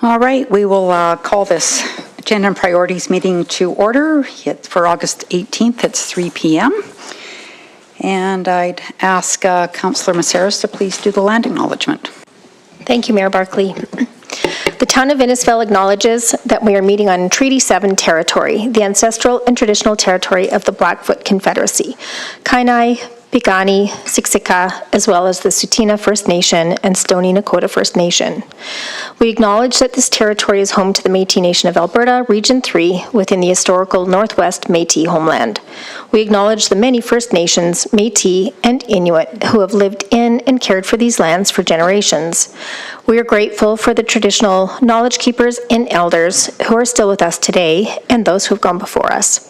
All right, we will call this Agenda and Priorities meeting to order. It's for August 18th. It's 3 p.m. And I'd ask Councillor Maceras to please do the land acknowledgement. Thank you, Mayor Barkley. The town of Innisfil acknowledges that we are meeting on Treaty 7 territory, the ancestral and traditional territory of the Blackfoot Confederacy, Kainai, Piikani, Siksika, as well as the Tsuut'ina First Nation and Stoney Nakoda First Nation. We acknowledge that this territory is home to the Métis Nation of Alberta, Region 3, within the historical Northwest Métis homeland. We acknowledge the many First Nations, Métis, and Inuit who have lived in and cared for these lands for generations. We are grateful for the traditional knowledge keepers and elders who are still with us today and those who have gone before us.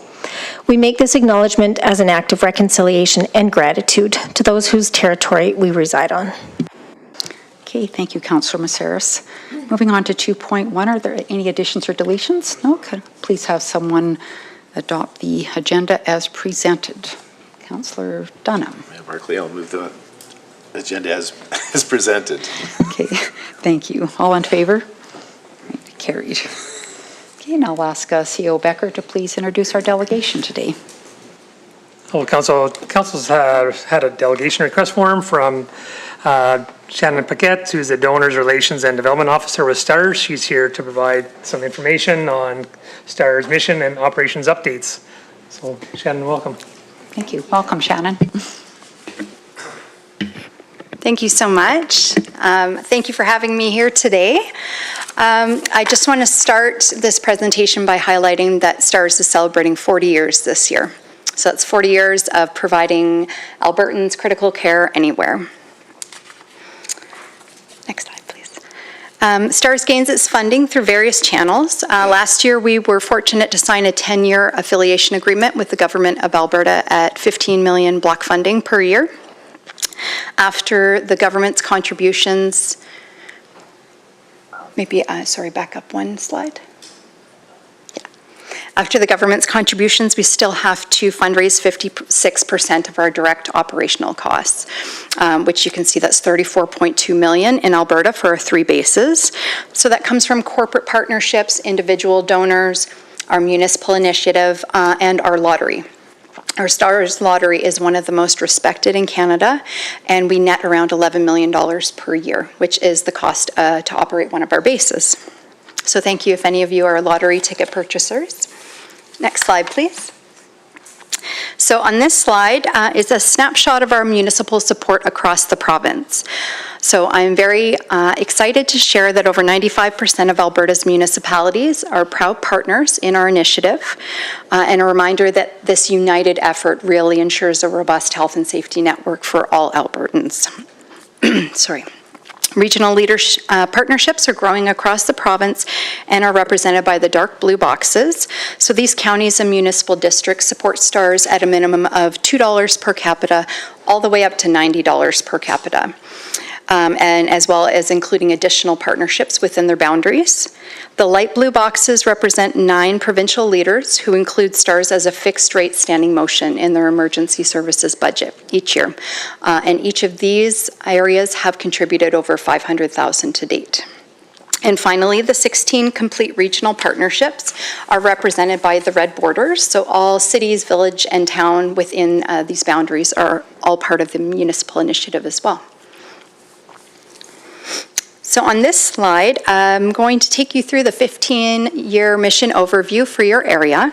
We make this acknowledgement as an act of reconciliation and gratitude to those whose territory we reside on. Okay, thank you, Councillor Maceras. Moving on to 2.1, are there any additions or deletions? No? Could please have someone adopt the agenda as presented. Councillor Dunham. Mayor Barkley, I'll move the agenda as presented. Okay, thank you. All in favor? Carried. Okay, and I'll ask CEO Becker to please introduce our delegation today. Well, Council's had a delegation request form from Shannon Paquette, who's the Donors Relations and Development Officer with STARS. She's here to provide some information on STARS mission and operations updates. So, Shannon, welcome. Thank you. Welcome, Shannon. Thank you so much. Thank you for having me here today. I just want to start this presentation by highlighting that STARS is celebrating 40 years this year. So that's 40 years of providing Albertans critical care anywhere. Next slide, please. STARS gains its funding through various channels. Last year, we were fortunate to sign a 10-year affiliation agreement with the Government of Alberta at 15 million block funding per year. After the government's contributions, back up one slide. Yeah. After the government's contributions, we still have to fundraise 56% of our direct operational costs, which you can see that's 34.2 million in Alberta for our 3 bases. So that comes from corporate partnerships, individual donors, our municipal initiative, and our lottery. Our STARS lottery is one of the most respected in Canada, and we net around $11 million per year, which is the cost to operate one of our bases. So thank you if any of you are lottery ticket purchasers. Next slide, please. So on this slide is a snapshot of our municipal support across the province. So I'm very excited to share that over 95% of Alberta's municipalities are proud partners in our initiative, and a reminder that this united effort really ensures a robust health and safety network for all Albertans. Sorry. Regional leadership partnerships are growing across the province and are represented by the dark blue boxes. So these counties and municipal districts support STARS at a minimum of $2 per capita, all the way up to $90 per capita. And as well as including additional partnerships within their boundaries. The light blue boxes represent 9 provincial leaders who include STARS as a fixed rate standing motion in their emergency services budget each year. And each of these areas have contributed over $500,000 to date. And finally, the 16 complete regional partnerships are represented by the red borders. So all cities, village, and town within these boundaries are all part of the municipal initiative as well. So on this slide, I'm going to take you through the 15-year mission overview for your area.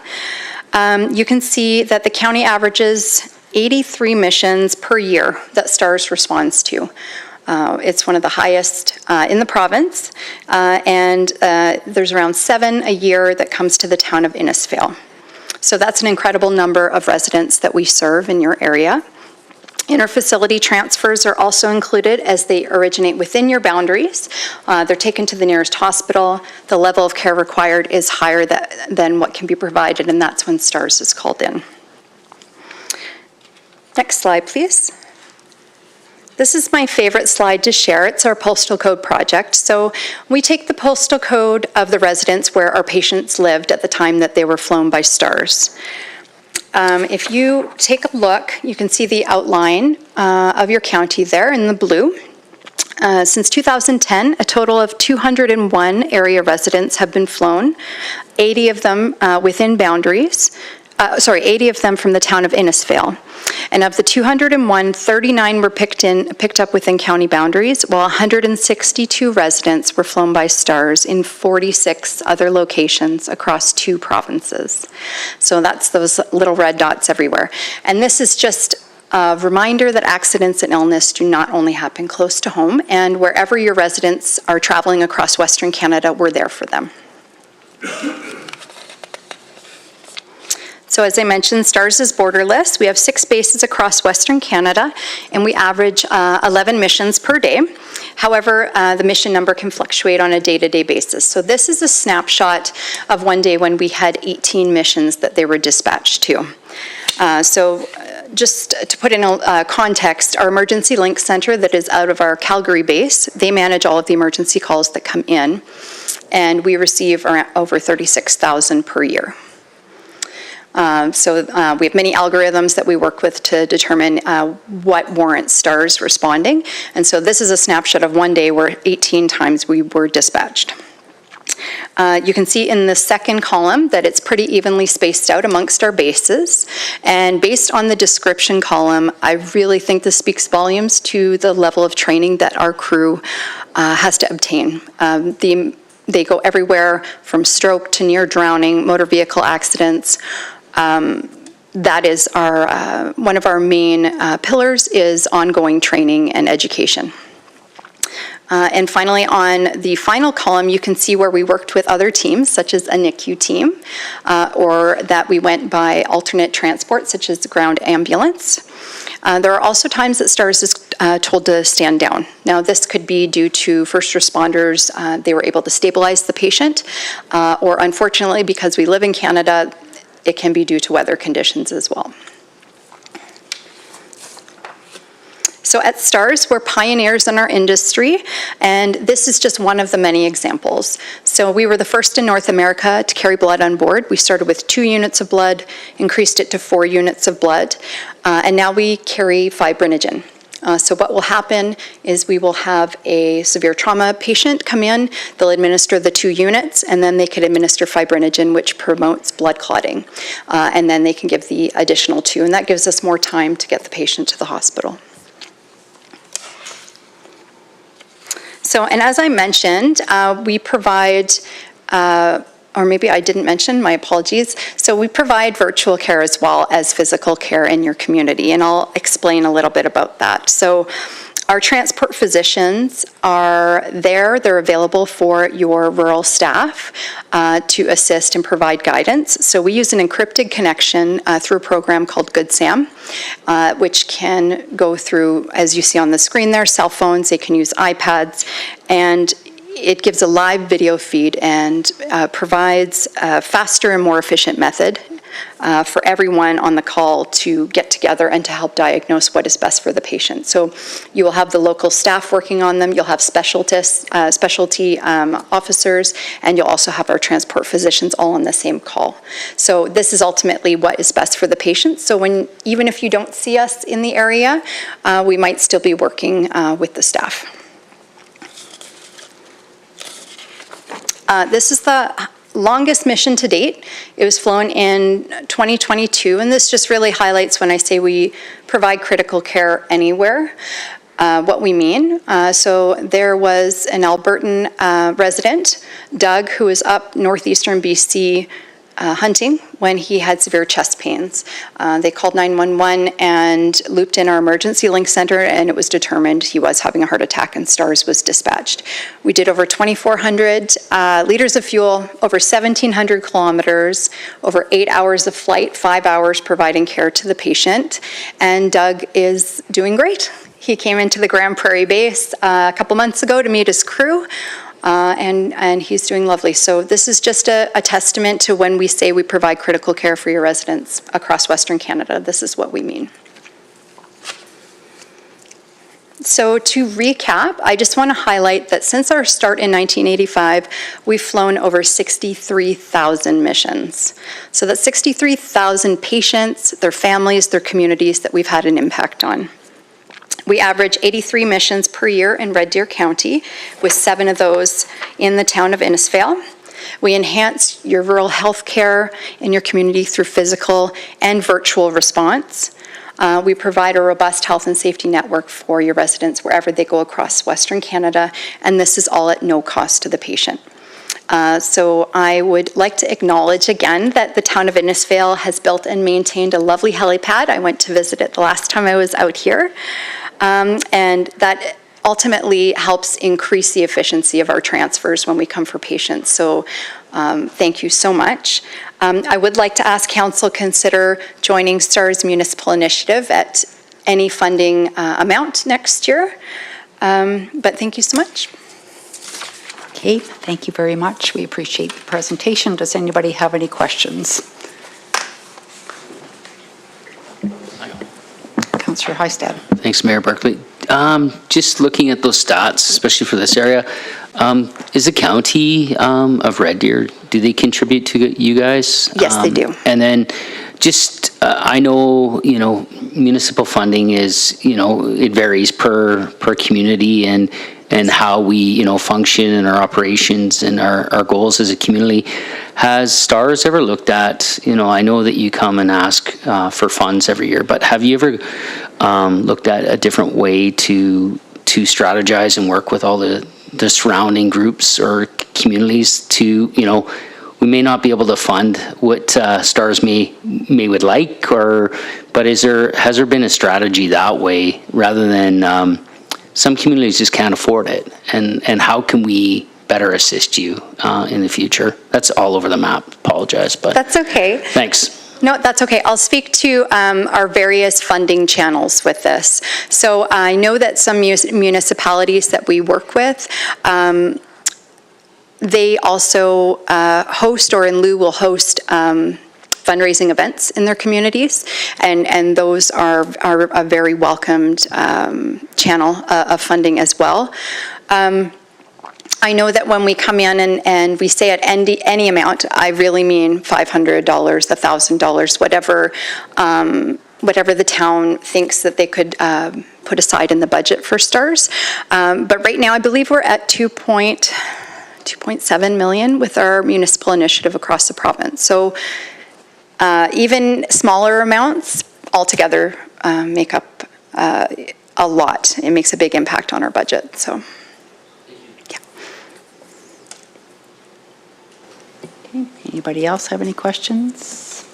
You can see that the county averages 83 missions per year that STARS responds to. It's one of the highest in the province, and there's around 7 a year that comes to the town of Innisfil. So that's an incredible number of residents that we serve in your area. Interfacility transfers are also included as they originate within your boundaries. They're taken to the nearest hospital. The level of care required is higher than what can be provided, and that's when STARS is called in. Next slide, please. This is my favorite slide to share. It's our postal code project. So we take the postal code of the residents where our patients lived at the time that they were flown by STARS. If you take a look, you can see the outline of your county there in the blue. Since 2010, a total of 201 area residents have been flown, 80 of them within boundaries, 80 of them from the town of Innisfail. And of the 201, 39 were picked up within county boundaries, while 162 residents were flown by STARS in 46 other locations across 2 provinces. So that's those little red dots everywhere. And this is just a reminder that accidents and illness do not only happen close to home, and wherever your residents are traveling across Western Canada, we're there for them. So as I mentioned, STARS is borderless. We have 6 bases across Western Canada, and we average 11 missions per day. However, the mission number can fluctuate on a day-to-day basis. So this is a snapshot of one day when we had 18 missions that they were dispatched to. Just to put in a context, our emergency link center that is out of our Calgary base, they manage all of the emergency calls that come in, and we receive around over 36,000 per year. We have many algorithms that we work with to determine what warrants STARS responding. And so this is a snapshot of one day where 18 times we were dispatched. You can see in the second column that it's pretty evenly spaced out amongst our bases. And based on the description column, I really think this speaks volumes to the level of training that our crew has to obtain. They go everywhere from stroke to near drowning, motor vehicle accidents. That is one of our main pillars is ongoing training and education. And finally, on the final column, you can see where we worked with other teams, such as a NICU team, or that we went by alternate transport, such as the ground ambulance. There are also times that STARS is told to stand down. Now, this could be due to first responders. They were able to stabilize the patient, or unfortunately, because we live in Canada, it can be due to weather conditions as well. So at STARS, we're pioneers in our industry, and this is just one of the many examples. So we were the first in North America to carry blood on board. We started with 2 units of blood, increased it to 4 units of blood, and now we carry fibrinogen. So what will happen is we will have a severe trauma patient come in, they'll administer the 2 units, and then they can administer fibrinogen, which promotes blood clotting. And then they can give the additional 2, and that gives us more time to get the patient to the hospital. So, and as I mentioned, we provide, or maybe I didn't mention, my apologies. So we provide virtual care as well as physical care in your community, and I'll explain a little bit about that. So our transport physicians are there. They're available for your rural staff to assist and provide guidance. So we use an encrypted connection through a program called Good Sam, which can go through, as you see on the screen there, cell phones. They can use iPads, and it gives a live video feed and provides a faster and more efficient method for everyone on the call to get together and to help diagnose what is best for the patient. So you will have the local staff working on them, you'll have specialty officers, and you'll also have our transport physicians all on the same call. So this is ultimately what is best for the patient. So even if you don't see us in the area, we might still be working with the staff. This is the longest mission to date. It was flown in 2022, and this just really highlights when I say we provide critical care anywhere, what we mean. So there was an Albertan resident, Doug, who was up northeastern BC hunting when he had severe chest pains. They called 911 and looped in our emergency link center, and it was determined he was having a heart attack, and STARS was dispatched. We did over 2,400 liters of fuel, over 1,700 kilometers, over 8 hours of flight, 5 hours providing care to the patient, and Doug is doing great. He came into the Grand Prairie base a couple months ago to meet his crew. And he's doing lovely. So this is just a testament to when we say we provide critical care for your residents across Western Canada. This is what we mean. So to recap, I just want to highlight that since our start in 1985, we've flown over 63,000 missions. So that's 63,000 patients, their families, their communities that we've had an impact on. We average 83 missions per year in Red Deer County, with 7 of those in the town of Innisfail. We enhance your rural health care in your community through physical and virtual response. We provide a robust health and safety network for your residents wherever they go across Western Canada, and this is all at no cost to the patient. So I would like to acknowledge again that the town of Innisfail has built and maintained a lovely helipad. I went to visit it the last time I was out here. And that ultimately helps increase the efficiency of our transfers when we come for patients. So thank you so much. I would like to ask council consider joining STAR's municipal initiative at any funding amount next year. But thank you so much. Okay, thank you very much. We appreciate the presentation. Does anybody have any questions? Councillor Hystad. Thanks, Mayor Barkley. Just looking at those stats, especially for this area, is the county of Red Deer, do they contribute to you guys? Yes, they do. And then just, I know, municipal funding is, it varies per community and how we, function in our operations and our goals as a community. Has STARS ever looked at, I know that you come and ask for funds every year, but have you ever looked at a different way to strategize and work with all the surrounding groups or communities to, we may not be able to fund what STARS may would like, but has there been a strategy that way rather than some communities just can't afford it, and how can we better assist you in the future? That's all over the map. Apologize, but That's okay. thanks. No, that's okay. I'll speak to our various funding channels with this. So I know that some municipalities that we work with, they also host, or in lieu will host, fundraising events in their communities, and those are a very welcomed channel of funding as well. I know that when we come in and we say at any amount, I really mean $500, $1,000, whatever the town thinks that they could put aside in the budget for STARS. But right now, I believe we're at 2.7 million with our municipal initiative across the province. So even smaller amounts altogether make up a lot. It makes a big impact on our budget. So. Anybody else have any questions?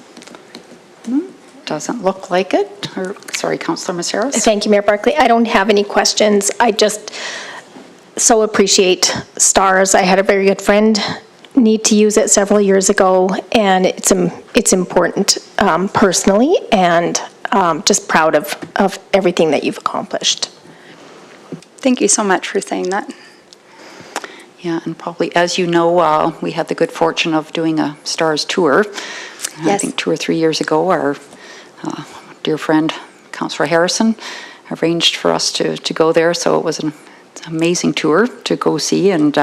Doesn't look like it. Sorry, Councillor Maceras. Thank you, Mayor Barkley. I don't have any questions. I just so appreciate STARS. I had a very good friend need to use it several years ago, and it's important personally, and just proud of everything that you've accomplished. Thank you so much for saying that. Yeah, and probably, as you know, we had the good fortune of doing a STARS tour. I Yes. think 2 or 3 years ago, our dear friend, Councillor Harrison, arranged for us to go there. So it was an amazing tour to go see, and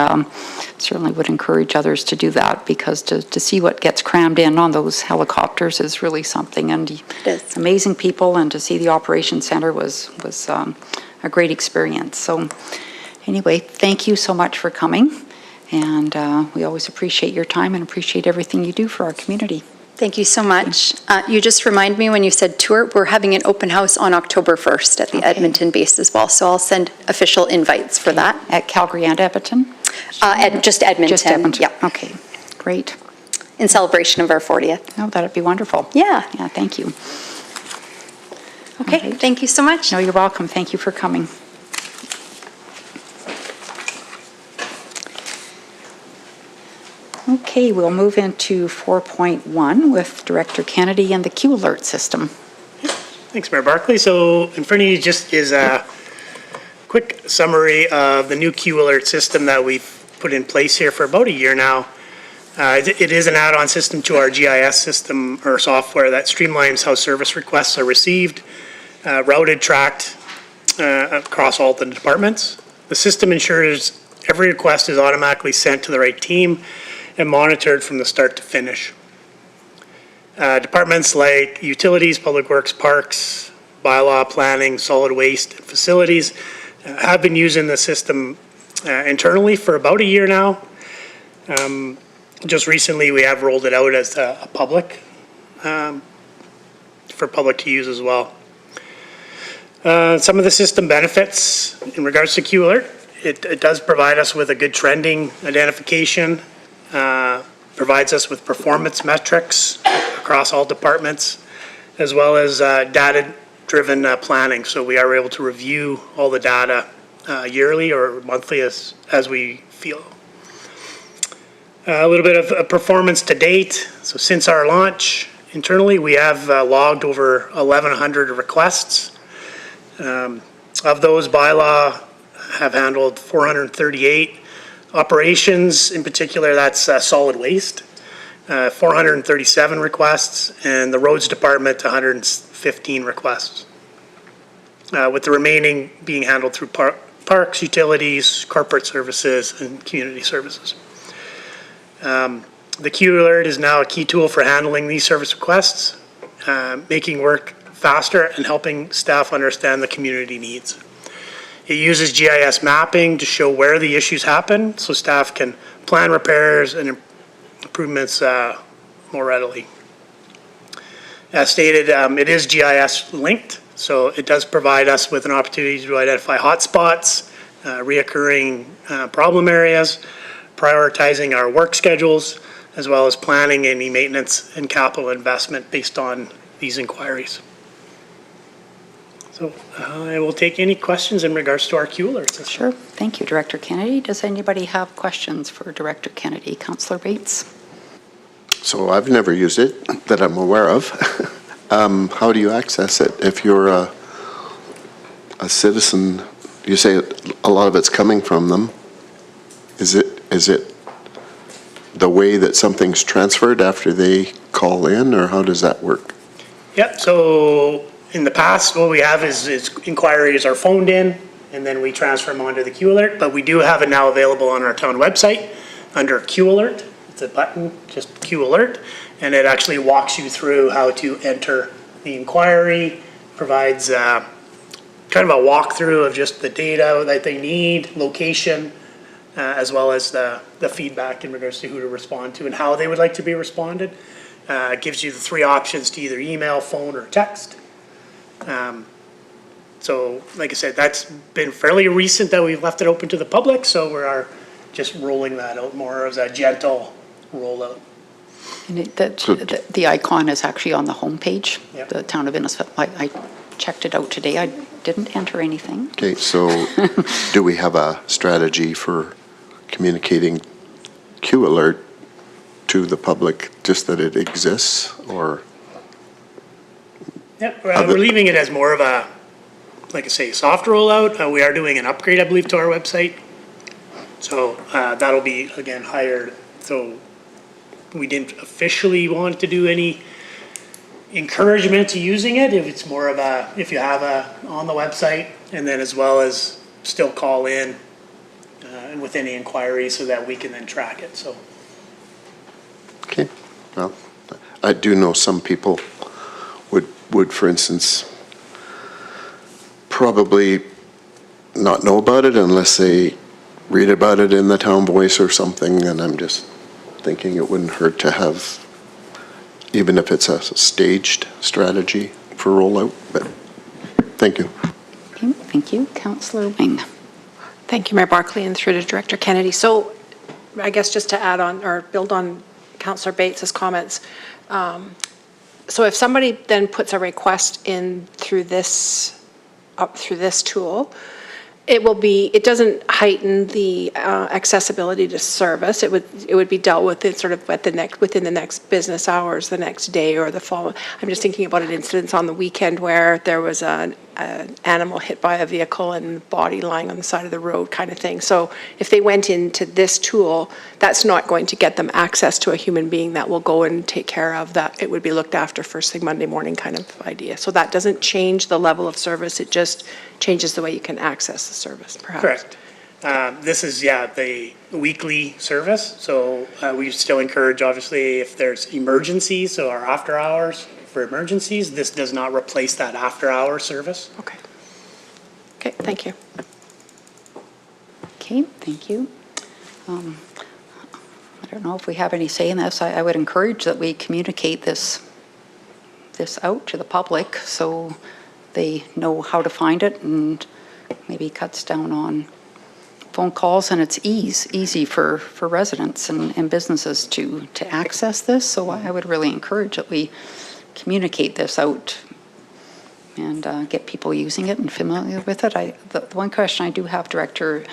certainly would encourage others to do that, because to see what gets crammed in on those helicopters is really something. And It is. amazing people, and to see the Operations Center was a great experience. So anyway, thank you so much for coming, and we always appreciate your time and appreciate everything you do for our community. Thank you so much. You just remind me when you said tour, we're having an open house on October 1st at the Okay. Edmonton base as well, so I'll send official invites for that. At Calgary and Edmonton? Just Edmonton. Just Edmonton? Yeah, Okay, great. in celebration of our 40th. Oh, that'd be wonderful. Yeah. Yeah, thank you. Okay, All right. thank you so much. No, you're welcome. Thank you for coming. Okay, we'll move into 4.1 with Director Kennedy and the Q Alert system. Thanks, Mayor Barkley. So in front of you just is a quick summary of the new Q Alert system that we've put in place here for about a year now. It is an add-on system to our GIS system or software that streamlines how service requests are received, routed, tracked across all the departments. The system ensures every request is automatically sent to the right team and monitored from the start to finish. Departments like utilities, public works, parks, bylaw, planning, solid waste, and facilities. Have been using the system internally for about a year now. Just recently, we have rolled it out as a public, for public to use as well. Some of the system benefits in regards to Q Alert, it does provide us with a good trending identification, provides us with performance metrics across all departments, as well as data-driven planning. So we are able to review all the data yearly or monthly as we feel. A little bit of performance to date. So since our launch internally, we have logged over 1,100 requests. Of those, bylaw have handled 438. Operations, in particular, that's solid waste, 437 requests, and the roads department, 115 requests, with the remaining being handled through parks, utilities, corporate services, and community services. The Q Alert is now a key tool for handling these service requests, making work faster and helping staff understand the community needs. It uses GIS mapping to show where the issues happen so staff can plan repairs and improvements more readily. As stated, it is GIS linked, so it does provide us with an opportunity to identify hotspots, reoccurring problem areas, prioritizing our work schedules, as well as planning any maintenance and capital investment based on these inquiries. So I will take any questions in regards to our Q Alert system. Sure. Thank you, Director Kennedy. Does anybody have questions for Director Kennedy? Councillor Bates? So I've never used it that I'm aware of. How do you access it? If you're a citizen, you say a lot of it's coming from them. Is it the way that something's transferred after they call in, or how does that work? Yep, so in the past, what we have is inquiries are phoned in, and then we transfer them onto the Q Alert, but we do have it now available on our town website under Q Alert. It's a button, just Q Alert, and it actually walks you through how to enter the inquiry, provides kind of a walkthrough of just the data that they need, location, as well as the feedback in regards to who to respond to and how they would like to be responded. It gives you the three options to either email, phone, or text. So like I said, that's been fairly recent that we've left it open to the public, so we are just rolling that out more as a gentle rollout. And the icon is actually on the homepage, Yep. the Town of Innisfil. I checked it out today. I didn't enter anything. Okay, so do we have a strategy for communicating Q Alert to the public, just that it exists, or? Yeah, we're leaving it as more of a, like I say, soft rollout. We are doing an upgrade, I believe, to our website. So that'll be, again, higher. So we didn't officially want to do any encouragement to using it. If it's more of a, if you have on the website, and then as well as still call in and with any inquiries so that we can then track it, so. Okay, well, I do know some people would, for instance, probably not know about it unless they read about it in the Town Voice or something, and I'm just thinking it wouldn't hurt to have, even if it's a staged strategy for rollout, but thank you. Okay, thank you. Councillor Wing. Thank you, Mayor Barkley, and through to Director Kennedy. So I guess just to add on or build on Councillor Bates's comments, so if somebody then puts a request in through this tool, it doesn't heighten the accessibility to service. It would be dealt with it sort of within the next business hours, the next day, or the following. I'm just thinking about an incident on the weekend where there was an animal hit by a vehicle and body lying on the side of the road, kind of thing. So if they went into this tool, that's not going to get them access to a human being that will go and take care of that. It would be looked after first thing Monday morning, kind of idea. So that doesn't change the level of service. It just changes the way you can access the service, perhaps. Correct. This is, the weekly service, so we still encourage, obviously, if there's emergencies, so our after hours, for emergencies. This does not replace that after-hour service. Okay. Okay, thank you. Okay, thank you. I don't know if we have any say in this. I would encourage that we communicate this out to the public so they know how to find it, and maybe cuts down on phone calls, and it's easy for residents and businesses to access this. So I would really encourage that we communicate this out and get people using it and familiar with it. The one question I do have, Director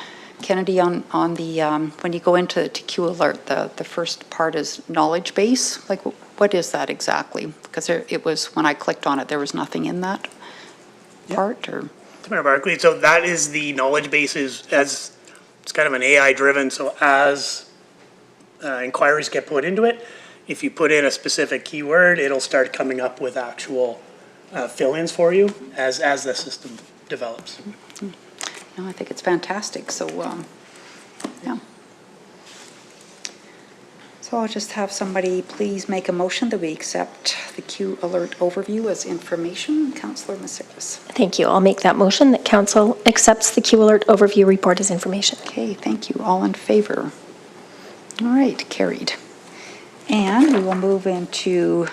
Kennedy, on the, when you go into Q Alert, the first part is knowledge base. Like, what is that exactly? Because it was, when I clicked on it, there was nothing in that part, or? Mayor Barkley, so that is the knowledge base as it's kind of an AI driven. So as inquiries get put into it, if you put in a specific keyword, it'll start coming up with actual fill-ins for you as the system develops. No, I think it's fantastic. So, yeah. So I'll just have somebody please make a motion that we accept the Q Alert overview as information. Councillor Maceras. Thank you. I'll make that motion that council accepts the Q Alert overview report as information. Okay, thank you. All in favor? All right, carried. And we will move into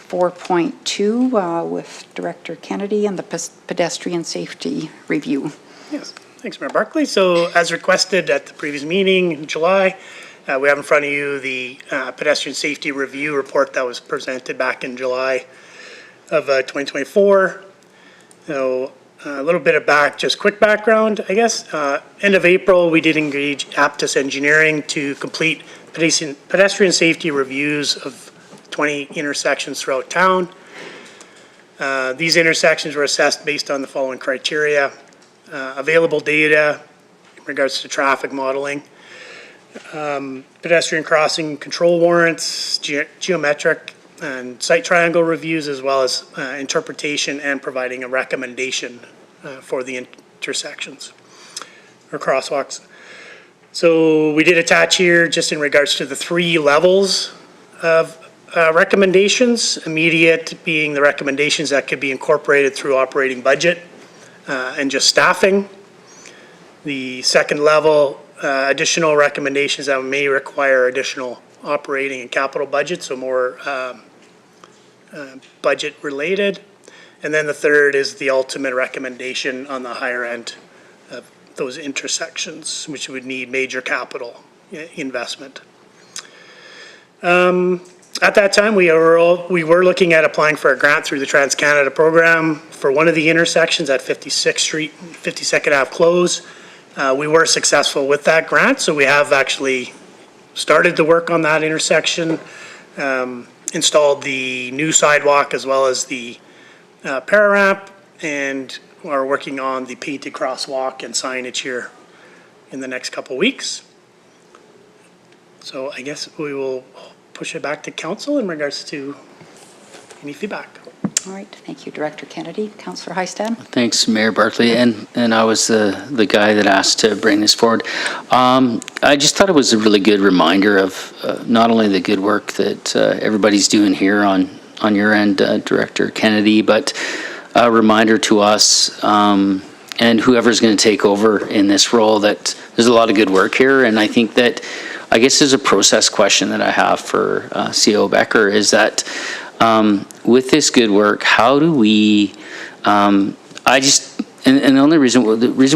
4.2 with Director Kennedy and the pedestrian safety review. Yes, thanks, Mayor Barkley. So as requested at the previous meeting in July, we have in front of you the pedestrian safety review report that was presented back in July of 2024. So a little bit of just quick background, I guess. End of April, we did engage Aptus Engineering to complete pedestrian safety reviews of 20 intersections throughout town. These intersections were assessed based on the following criteria: available data in regards to traffic modeling, pedestrian crossing control warrants, geometric and site triangle reviews, as well as interpretation and providing a recommendation for the intersections or crosswalks. So we did attach here, just in regards to the 3 levels of recommendations, immediate being the recommendations that could be incorporated through operating budget and just staffing. The second level, additional recommendations that may require additional operating and capital budget, so more budget related. And then the third is the ultimate recommendation on the higher end of those intersections, which would need major capital investment. At that time, we were looking at applying for a grant through the Trans-Canada program for one of the intersections at 56th Street, 52nd Ave Close. We were successful with that grant, so we have actually started to work on that intersection, installed the new sidewalk as well as the para-ramp, and are working on the painted crosswalk and signage here in the next couple weeks. So I guess we will push it back to council in regards to any feedback. All right, thank you, Director Kennedy. Councillor Hystad. Thanks, Mayor Barkley, and I was the guy that asked to bring this forward. I just thought it was a really good reminder of not only the good work that everybody's doing here on your end, Director Kennedy, but a reminder to us and whoever's going to take over in this role that there's a lot of good work here. And I think that, I guess there's a process question that I have for CO Becker, is that with this good work, how do we, and the reason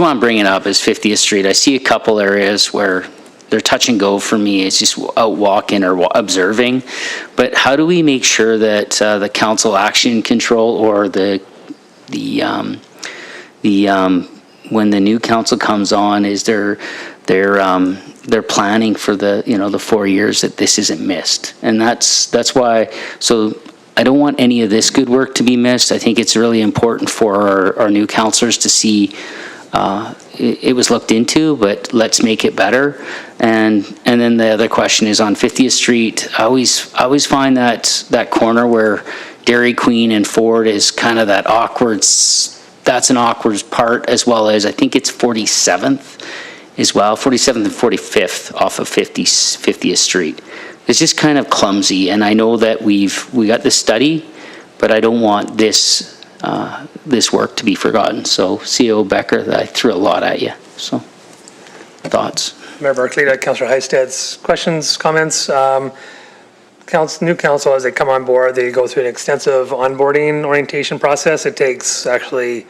why I'm bringing it up is 50th Street. I see a couple areas where they're touch and go for me. It's just out walking or observing. But how do we make sure that the council action control or when the new council comes on, is they're planning for the 4 years that this isn't missed. And that's why, so I don't want any of this good work to be missed. I think it's really important for our new councillors to see it was looked into, but let's make it better. And then the other question is on 50th Street. I always find that corner where Dairy Queen and Ford is kind of that awkward, that's an awkward part, as well as I think it's 47th as well, 47th and 45th off of 50th Street. It's just kind of clumsy, and I know that we got this study but I don't want this, this work to be forgotten. So CEO Becker, I threw a lot at you, so thoughts? Mayor Barkley, Councillor Hysted's questions, comments. New council, as they come on board, they go through an extensive onboarding orientation process. It takes actually a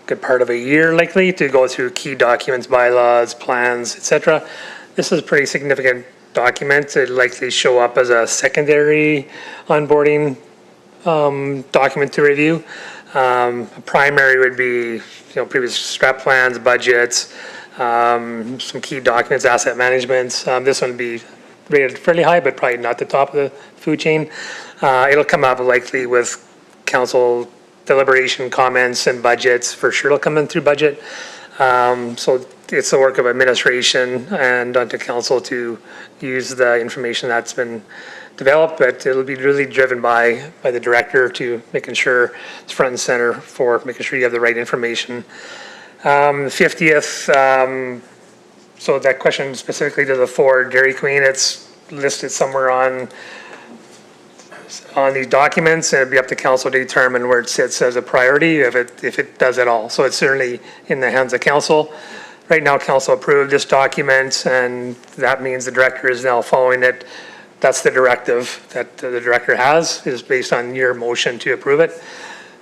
good part of a year likely to go through key documents, bylaws, plans, etc. This is a pretty significant document. It'd likely show up as a secondary onboarding document to review. Primary would be, previous strat plans, budgets, some key documents, asset management. This one would be rated fairly high, but probably not the top of the food chain. It'll come up likely with council deliberation comments and budgets. For sure it'll come in through budget. So it's the work of administration and onto council to use the information that's been developed, but it'll be really driven by the director to making sure it's front and center for making sure you have the right information. 50th, so that question specifically to the Ford Dairy Queen, it's listed somewhere on these documents, and it'd be up to council to determine where it sits as a priority, if it does at all. So it's certainly in the hands of council. Right now, council approved this document, and that means the director is now following it. That's the directive that the director has, is based on your motion to approve it.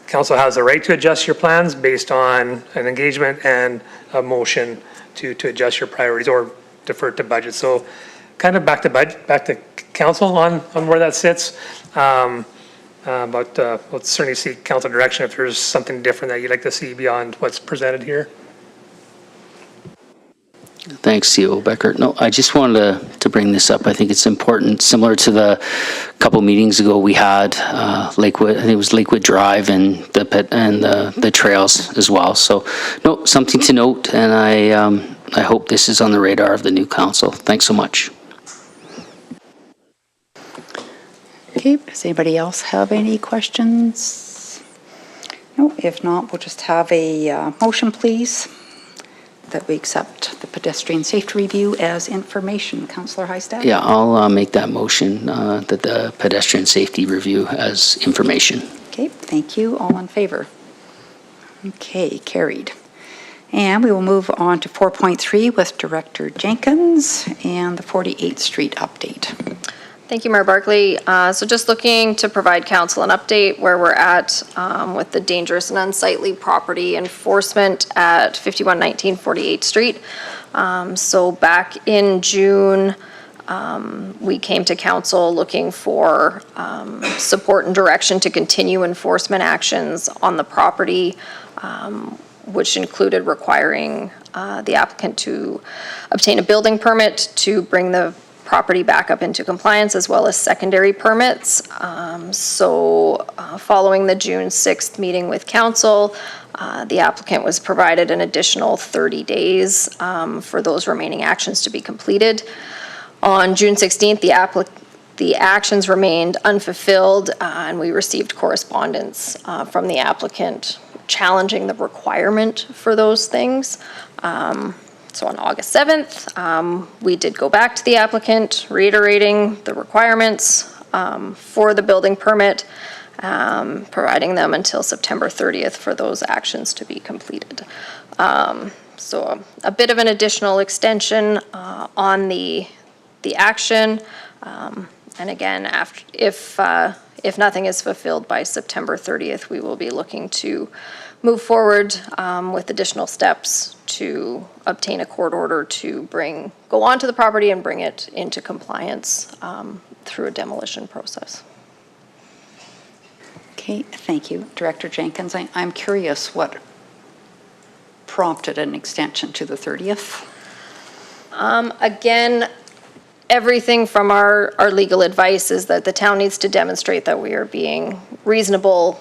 Council has the right to adjust your plans based on an engagement and a motion to adjust your priorities or defer to budget. So kind of back to council on where that sits. But we'll certainly seek council direction if there's something different that you'd like to see beyond what's presented here. Thanks, CEO Becker. No, I just wanted to bring this up. I think it's important, similar to the couple meetings ago we had, Lakewood, I think it was Lakewood Drive and the pit and the trails as well. So, no, something to note, and I hope this is on the radar of the new council. Thanks so much. Okay, does anybody else have any questions? No, if not, we'll just have a motion, please, that we accept the pedestrian safety review as information. Councillor Hystad? Yeah, I'll make that motion, that the pedestrian safety review as information. Okay, thank you. All in favor? Okay, carried. And we will move on to 4.3 with Director Jenkins and the 48th Street update. Thank you, Mayor Barkley. So just looking to provide council an update where we're at with the dangerous and unsightly property enforcement at 5119 48th Street. So back in June, we came to council looking for support and direction to continue enforcement actions on the property, which included requiring the applicant to obtain a building permit to bring the property back up into compliance, as well as secondary permits. Following the June 6th meeting with council, the applicant was provided an additional 30 days for those remaining actions to be completed. On June 16th, the actions remained unfulfilled, and we received correspondence from the applicant challenging the requirement for those things. So on August 7th, we did go back to the applicant, reiterating the requirements for the building permit, providing them until September 30th for those actions to be completed. So a bit of an additional extension on the action. And again, if nothing is fulfilled by September 30th, we will be looking to move forward with additional steps to obtain a court order to go onto the property and bring it into compliance through a demolition process. Okay, thank you. Director Jenkins, I'm curious what prompted an extension to the 30th? Again, everything from our legal advice is that the town needs to demonstrate that we are being reasonable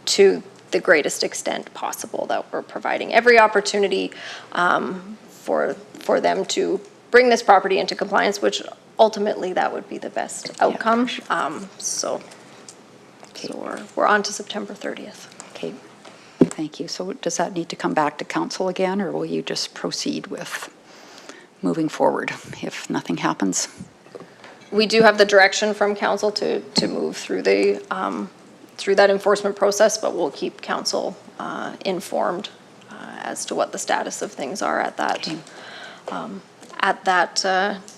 to the greatest extent possible, that we're providing every opportunity for them to bring this property into compliance, which ultimately that would be the best outcome. So we're on to September 30th. Okay, thank you. So does that need to come back to council again, or will you just proceed with moving forward if nothing happens? We do have the direction from council to move through the through that enforcement process, but we'll keep council informed as to what the status of things are at that,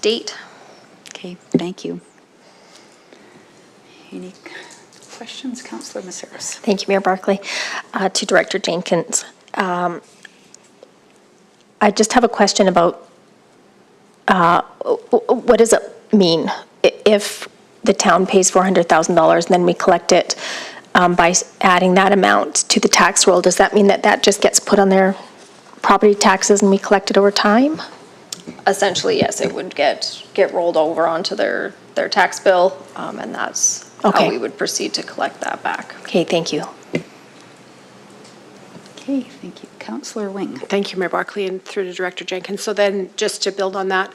date. Okay, thank you. Any questions, Councillor Maceras? Thank you, Mayor Barkley. To Director Jenkins, I just have a question about what does it mean if the town pays $400,000 and then we collect it by adding that amount to the tax roll? Does that mean that that just gets put on their property taxes and we collect it over time? Essentially, yes, it would get rolled over onto their tax bill, and that's how Okay. we would proceed to collect that back. Okay, thank you. Okay, thank you. Councillor Wing. Thank you, Mayor Barkley, and through to Director Jenkins. So then, just to build on that,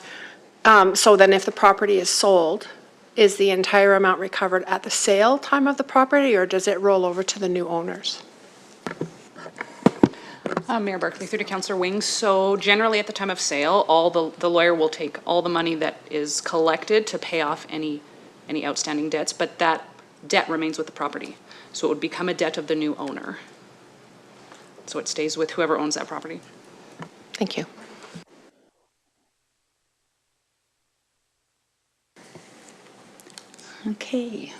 so then if the property is sold, is the entire amount recovered at the sale time of the property, or does it roll over to the new owners? Mayor Barkley, through to Councillor Wing. So generally at the time of sale, the lawyer will take all the money that is collected to pay off any outstanding debts, but that debt remains with the property. So it would become a debt of the new owner. So it stays with whoever owns that property. Thank you. Okay.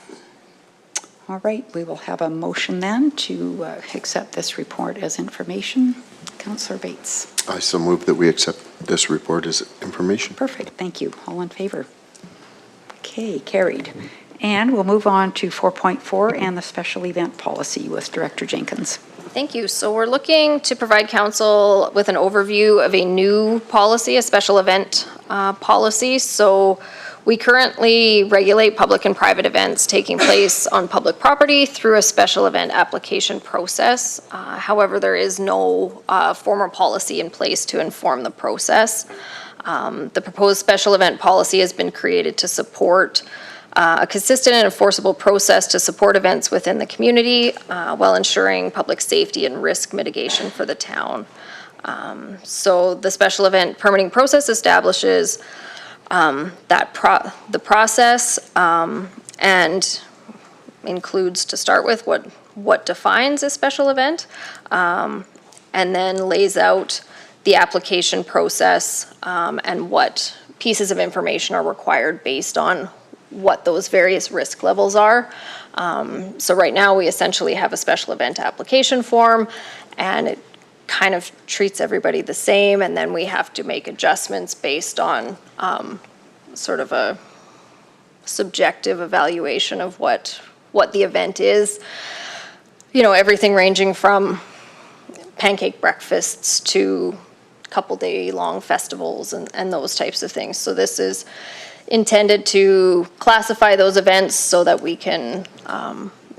All right, we will have a motion then to accept this report as information. Councillor Bates. I so move that we accept this report as information. Perfect, thank you. All in favor? Okay, carried. And we'll move on to 4.4 and the special event policy with Director Jenkins. Thank you. So we're looking to provide council with an overview of a new policy, a special event policy. So we currently regulate public and private events taking place on public property through a special event application process. However, there is no formal policy in place to inform the process. The proposed special event policy has been created to support a consistent and enforceable process to support events within the community while ensuring public safety and risk mitigation for the town. So the special event permitting process establishes the process and includes, to start with, what defines a special event, and then lays out the application process and what pieces of information are required based on what those various risk levels are. So right now, we essentially have a special event application form, and it kind of treats everybody the same, and then we have to make adjustments based on sort of a subjective evaluation of what the event is. You know, everything ranging from pancake breakfasts to couple-day-long festivals and those types of things. So this is intended to classify those events so that we can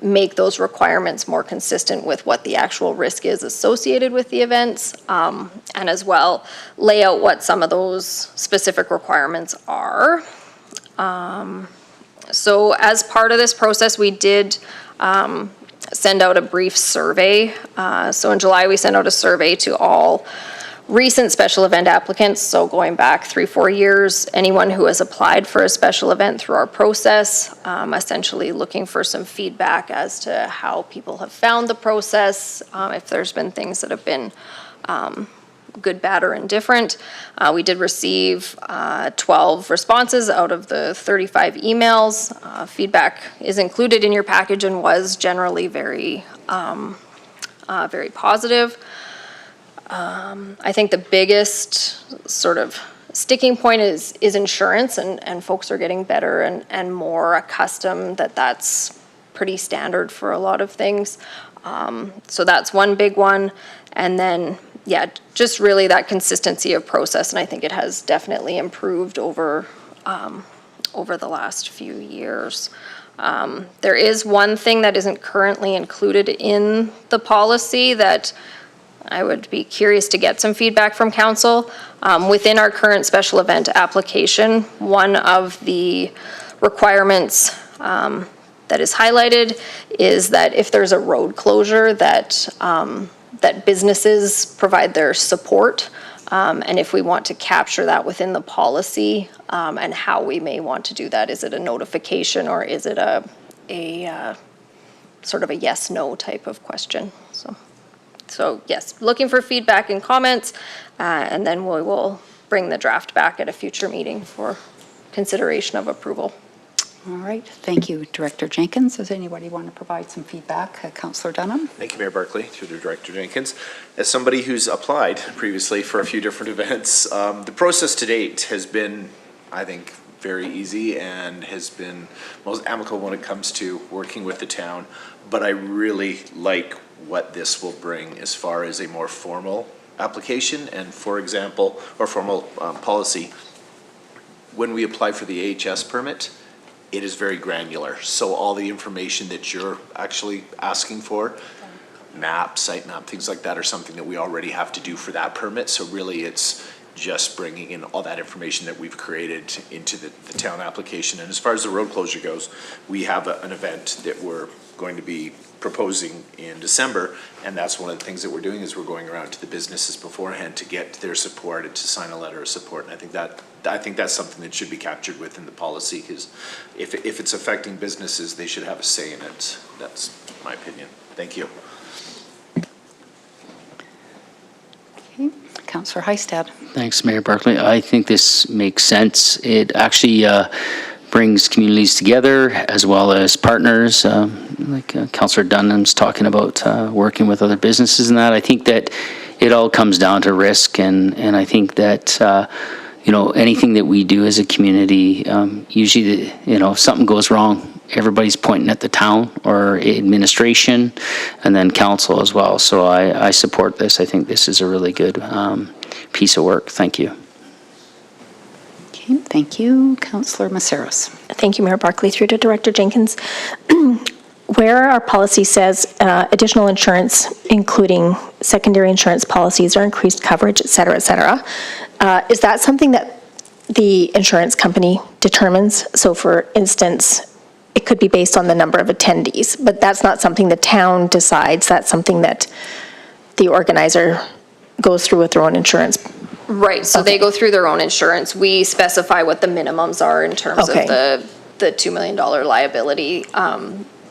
make those requirements more consistent with what the actual risk is associated with the events, and as well lay out what some of those specific requirements are. So as part of this process, we did send out a brief survey. So in July, we sent out a survey to all recent special event applicants, so going back 3-4 years, anyone who has applied for a special event through our process, essentially looking for some feedback as to how people have found the process, if there's been things that have been good, bad, or indifferent. We did receive 12 responses out of the 35 emails. Feedback is included in your package and was generally very positive. I think the biggest sort of sticking point is insurance, and folks are getting better and more accustomed that that's pretty standard for a lot of things. So that's one big one. And then, yeah, just really that consistency of process, and I think it has definitely improved over the last few years. There is one thing that isn't currently included in the policy that I would be curious to get some feedback from council. Within our current special event application, one of the requirements that is highlighted is that if there's a road closure, that businesses provide their support. And if we want to capture that within the policy, and how we may want to do that. Is it a notification, or is it a sort of a yes/no type of question. So yes, looking for feedback and comments, and then we will bring the draft back at a future meeting for consideration of approval. All right, thank you, Director Jenkins. Does anybody want to provide some feedback? Councillor Dunham? Thank you, Mayor Barkley, through to Director Jenkins. As somebody who's applied previously for a few different events, the process to date has been, I think, very easy and has been most amicable when it comes to working with the town. But I really like what this will bring as far as a more formal application and, for example, or formal policy. When we apply for the AHS permit, it is very granular. So all the information that you're actually asking for, map, site map, things like that are something that we already have to do for that permit. So really it's just bringing in all that information that we've created into the town application. And as far as the road closure goes, we have an event that we're going to be proposing in December, and that's one of the things that we're doing is we're going around to the businesses beforehand to get their support and to sign a letter of support. And I think that's something that should be captured within the policy, because if it's affecting businesses, they should have a say in it. That's my opinion. Thank you. Okay, Councillor Hystad. Thanks, Mayor Barkley. I think this makes sense. It actually brings communities together as well as partners, like Councillor Dunham's talking about working with other businesses and that. I think that it all comes down to risk, and I think that anything that we do as a community, usually, if something goes wrong, everybody's pointing at the town or administration and then council as well. So I support this. I think this is a really good piece of work. Thank you. Okay, thank you. Councillor Maceras. Thank you, Mayor Barkley. Through to Director Jenkins. Where our policy says additional insurance, including secondary insurance policies or increased coverage, et cetera, is that something that the insurance company determines? So for instance, it could be based on the number of attendees, but that's not something the town decides. That's something that the organizer goes through with their own insurance. Right, so they go through their own insurance. We specify what the minimums are in terms of the $2 million liability.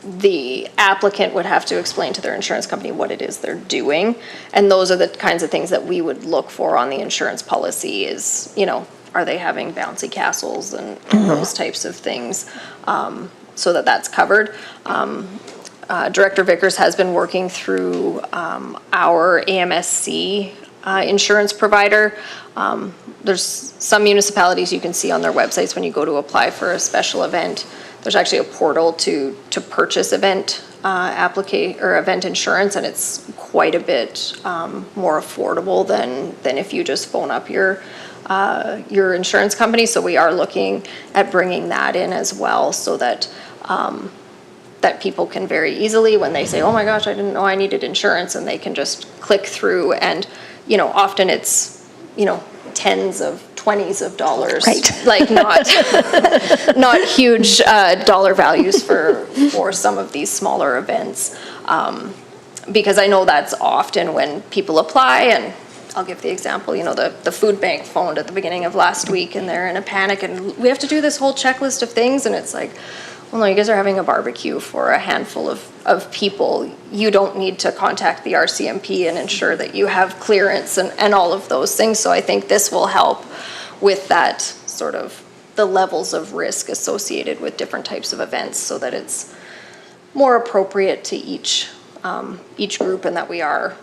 The applicant would have to explain to their insurance company what it is they're doing. And those are the kinds of things that we would look for on the insurance policy is, are they having bouncy castles and those types of things, so that's covered. Director Vickers has been working through our AMSC insurance provider. There's some municipalities you can see on their websites when you go to apply for a special event. There's actually a portal to purchase event event insurance, and it's quite a bit more affordable than if you just phone up your insurance company. So we are looking at bringing that in as well, so that that people can very easily, when they say, "Oh my gosh, I didn't know I needed insurance," and they can just click through, and often it's tens of $20s of dollars, right? Like not huge dollar values for some of these smaller events, because I know that's often when people apply. And I'll give the example, the food bank phoned at the beginning of last week, and they're in a panic, and we have to do this whole checklist of things, and it's like, well, no, you guys are having a barbecue for a handful of people. You don't need to contact the RCMP and ensure that you have clearance and all of those things. So I think this will help with that sort of the levels of risk associated with different types of events, so that it's more appropriate to each group, and that we're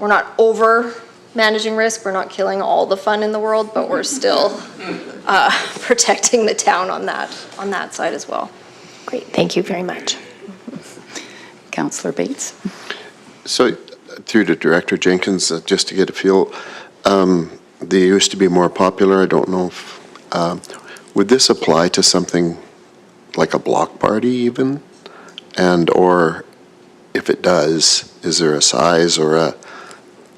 not over managing risk. We're not killing all the fun in the world, but we're still protecting the town on that side as well. Great, thank you very much. Councillor Bates. So through to Director Jenkins, just to get a feel, they used to be more popular. I don't know if, would this apply to something like a block party even? And, or if it does, is there a size or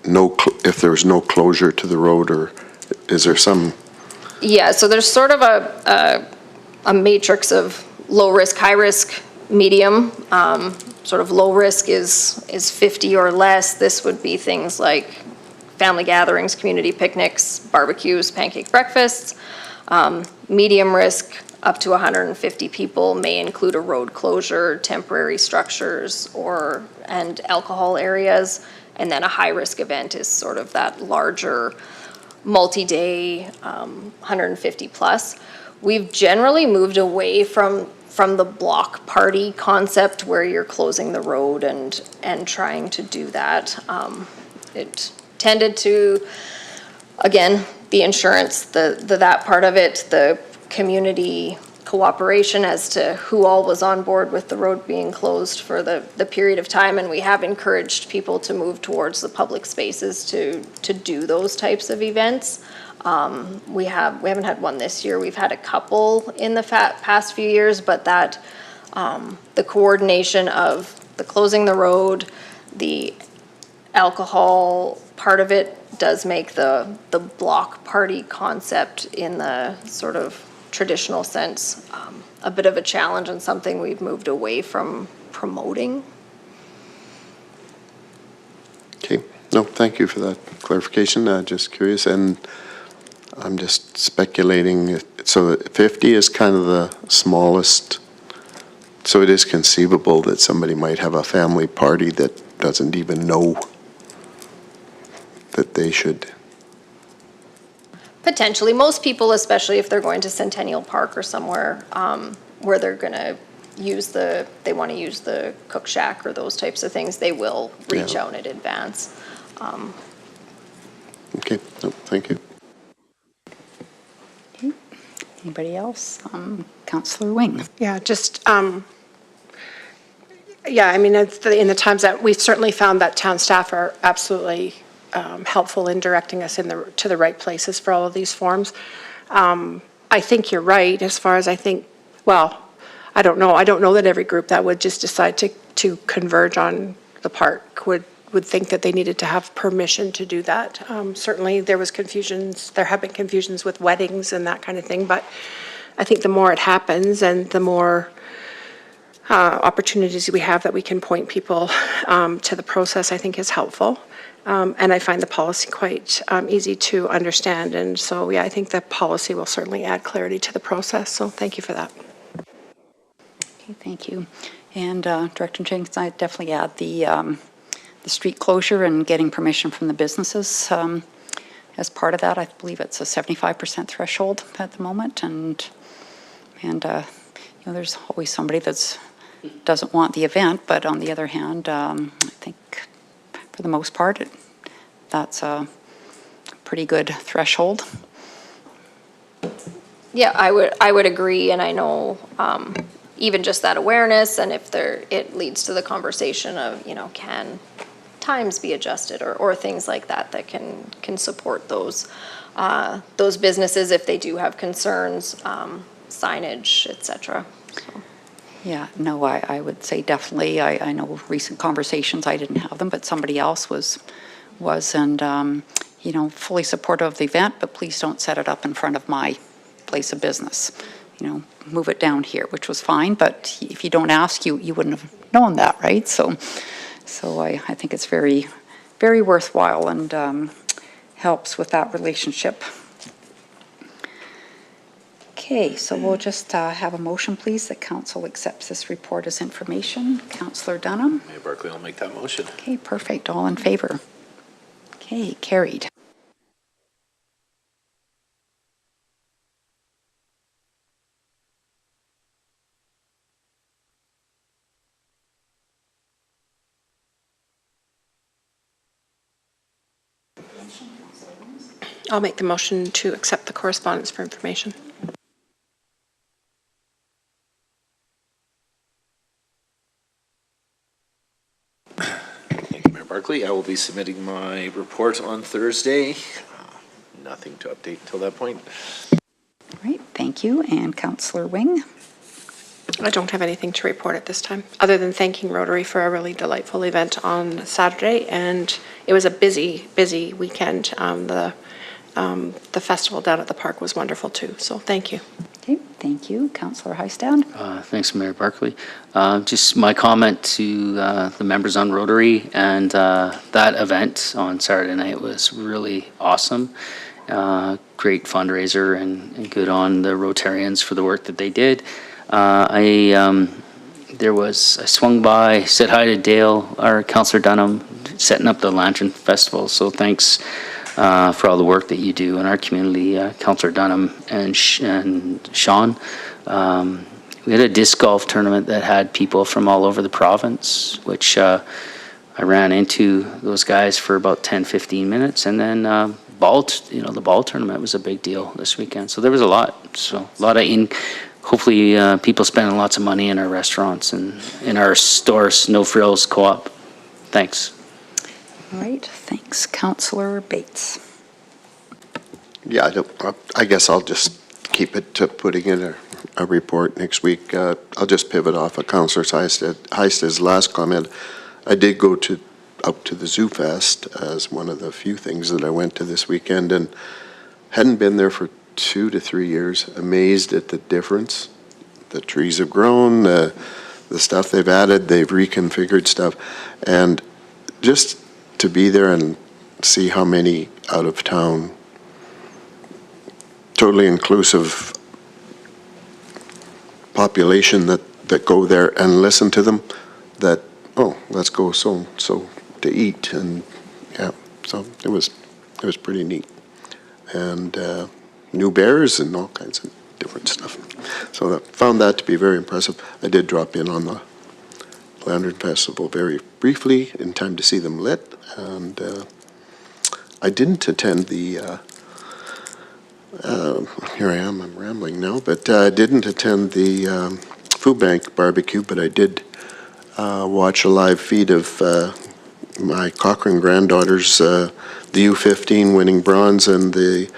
if there's no closure to the road, or is there some? Yeah, so there's sort of a matrix of low risk, high risk, medium. Sort of low risk is 50 or less. This would be things like family gatherings, community picnics, barbecues, pancake breakfasts. Medium risk up to 150 people may include a road closure, temporary structures, and alcohol areas. And then a high-risk event is sort of that larger, multi-day, 150 plus. We've generally moved away from the block party concept where you're closing the road and trying to do that. It tended to, again, the insurance, that part of it, the community cooperation as to who all was on board with the road being closed for the period of time, and we have encouraged people to move towards the public spaces to do those types of events. We haven't had one this year. We've had a couple in the past few years, but that the coordination of the closing the road, the alcohol part of it does make the block party concept in the sort of traditional sense a bit of a challenge and something we've moved away from promoting. Okay, no, thank you for that clarification. Just curious, and I'm just speculating. So 50 is kind of the smallest. So it is conceivable that somebody might have a family party that doesn't even know that they should. Potentially, most people, especially if they're going to Centennial Park or somewhere where they're gonna they want to use the cook shack or those types of things, they will reach out in advance. Okay, no, thank you. Okay. Anybody else? Councillor Wing. Yeah, just, yeah, I mean, in the times that we've certainly found that town staff are absolutely helpful in directing us to the right places for all of these forms. I think you're right as far as well, I don't know. I don't know that every group that would just decide to converge on the park would think that they needed to have permission to do that. Certainly there have been confusions with weddings and that kind of thing, but I think the more it happens and the more opportunities we have that we can point people to the process, I think is helpful. And I find the policy quite easy to understand. And so, yeah, I think the policy will certainly add clarity to the process. So thank you for that. Okay, thank you. And Director Jenkins, I'd definitely add the street closure and getting permission from the businesses as part of that. I believe it's a 75% threshold at the moment. And you know, there's always somebody that doesn't want the event, but on the other hand, I think for the most part, that's a pretty good threshold. Yeah, I would agree, and I know even just that awareness, and if it leads to the conversation of, you know, can times be adjusted or things like that can support those businesses if they do have concerns, signage, et cetera. So. Yeah, no, I would say definitely. I know recent conversations, I didn't have them, but somebody else was and, you know, fully supportive of the event, but please don't set it up in front of my place of business. You know, move it down here, which was fine, but if you don't ask, you wouldn't have known that, right? So I think it's very, very worthwhile and helps with that relationship. Okay, so we'll just have a motion, please, that council accepts this report as information. Councillor Dunham? Mayor Barkley, I'll make that motion. Okay, perfect. All in favor? Okay, carried. I'll make the motion to accept the correspondence for information. Thank you, Mayor Barkley. I will be submitting my report on Thursday. Nothing to update till that point. All right, thank you. And Councillor Wing? I don't have anything to report at this time, other than thanking Rotary for a really delightful event on Saturday, and it was a busy, busy weekend. The festival down at the park was wonderful too, so thank you. Okay, thank you. Councillor Heistad? Thanks, Mayor Barkley. Just my comment to the members on Rotary and that event on Saturday night was really awesome. great fundraiser, and good on the Rotarians for the work that they did. I swung by, said hi to Dale, our Councillor Dunham, setting up the Lantern Festival. So thanks for all the work that you do in our community, Councillor Dunham and Sean. We had a disc golf tournament that had people from all over the province, which I ran into those guys for about 10, 15 minutes. And then the ball tournament was a big deal this weekend. So there was a lot. So a lot of hopefully people spending lots of money in our restaurants and in our stores, No Frills Co-op. Thanks. All right, thanks. Councillor Bates. Yeah, I guess I'll just keep it to putting in a report next week. I'll just pivot off of Councillor Heist's last comment. I did go up to the Zoo Fest as one of the few things that I went to this weekend, and hadn't been there for 2 to 3 years. Amazed at the difference. The trees have grown, the stuff they've added, they've reconfigured stuff, and just to be there and see how many out of town, totally inclusive population that go there and listen to them, that, oh, let's go so to eat, and yeah, so it was pretty neat. And new bears and all kinds of different stuff. So I found that to be very impressive. I did drop in on the Lantern Festival very briefly in time to see them lit, and I didn't attend the, here I am, I'm rambling now, but I didn't attend the food bank barbecue, but I did watch a live feed of my Cochrane granddaughters, the U15 winning bronze and the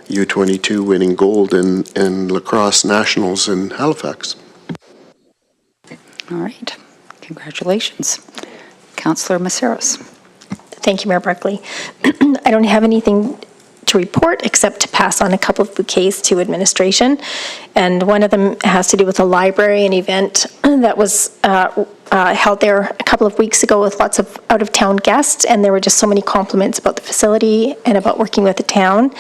U22 winning gold in lacrosse nationals in Halifax. All right, congratulations. Councillor Maceras. Thank you, Mayor Barkley. I don't have anything to report except to pass on a couple of bouquets to administration. And one of them has to do with a library, an event that was held there a couple of weeks ago with lots of out-of-town guests, and there were just so many compliments about the facility and about working with the town.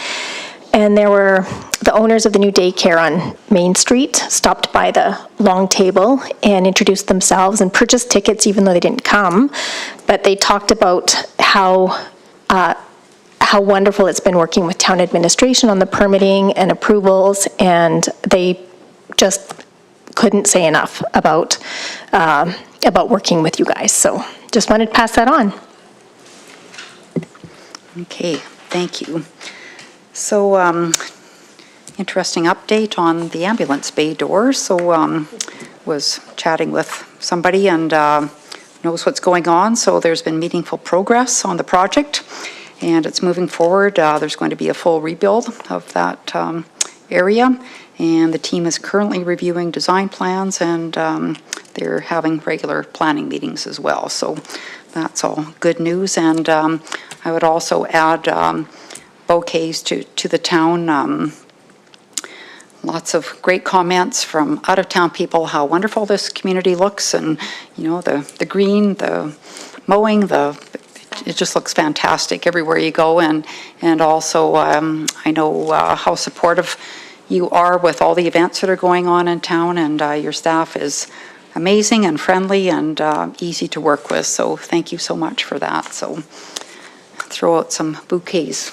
And there were the owners of the new daycare on Main Street stopped by the long table and introduced themselves and purchased tickets even though they didn't come. But they talked about how wonderful it's been working with town administration on the permitting and approvals, and they just couldn't say enough about working with you guys. So just wanted to pass that on. Okay, thank you. So, interesting update on the ambulance bay door. So, was chatting with somebody and knows what's going on. So there's been meaningful progress on the project, and it's moving forward. There's going to be a full rebuild of that area, and the team is currently reviewing design plans, and they're having regular planning meetings as well. So that's all good news. And I would also add bouquets to the town. Lots of great comments from out-of-town people, how wonderful this community looks, and you know, the green, the mowing, it just looks fantastic everywhere you go. And also I know how supportive you are with all the events that are going on in town, and your staff is amazing and friendly and easy to work with. So thank you so much for that. So throw out some bouquets.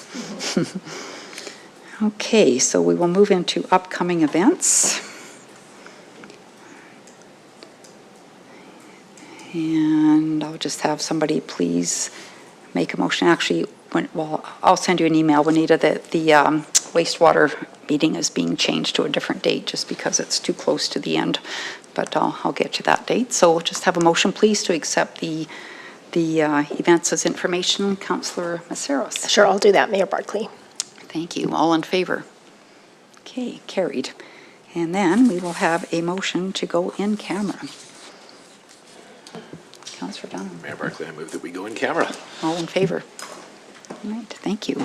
Okay, so we will move into upcoming events. And I'll just have somebody please make a motion. Actually, I'll send you an email, Juanita, that the wastewater meeting is being changed to a different date just because it's too close to the end. But I'll get you that date. So just have a motion, please, to accept the events as information. Councillor Maceras. Sure, I'll do that, Mayor Barkley. Thank you. All in favor? Okay, carried. And then we will have a motion to go in camera. Councillor Dunham. Mayor Barkley, I move that we go in camera. All in favor? All right, thank you.